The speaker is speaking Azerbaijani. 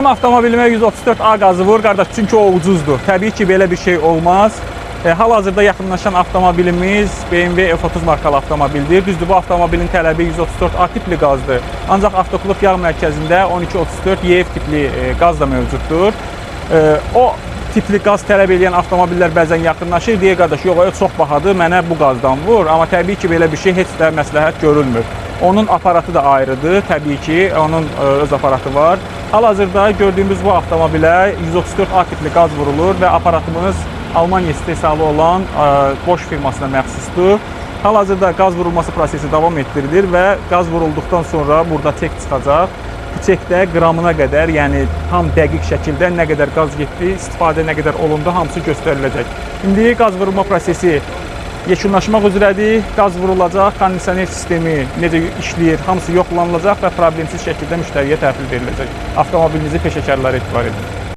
Avtomobilimə 134A qazı vur, qardaş, çünki o ucuzdur. Təbii ki, belə bir şey olmaz. Hal-hazırda yaxınlaşan avtomobilimiz BMW F30 markalı avtomobildir. Düzdür, bu avtomobilin tələbi 134A tipli qazdır. Ancaq Avtoklub yağ mərkəzində 1234 YF tipli qaz da mövcuddur. O tipli qaz tələb edən avtomobillər bəzən yaxınlaşır, deyir, qardaş, yox, çox bahadır, mənə bu qazdan vur. Amma təbii ki, belə bir şey heç də məsləhət görülmür. Onun aparatı da ayrıdır, təbii ki, onun öz aparatı var. Hal-hazırda gördüyümüz bu avtomobilə 134A tipli qaz vurulur və aparatımız Almaniya istehsalı olan Bosch firmasına məxsusdur. Hal-hazırda qaz vurulması prosesi davam etdirilir və qaz vurulduqdan sonra burada çek çıxacaq. Bu çekdə qramına qədər, yəni tam dəqiq şəkildə nə qədər qaz getdi, istifadə nə qədər olundu, hamısı göstəriləcək. İndi qaz vurulma prosesi yekunlaşmaq üzrədir. Qaz vurulacaq, kondisioner sistemi necə işləyir, hamısı yoxlanılacaq və problemsiz şəkildə müştəriyə təhvil veriləcək. Avtomobilinizi peşəkarlara etibar edin.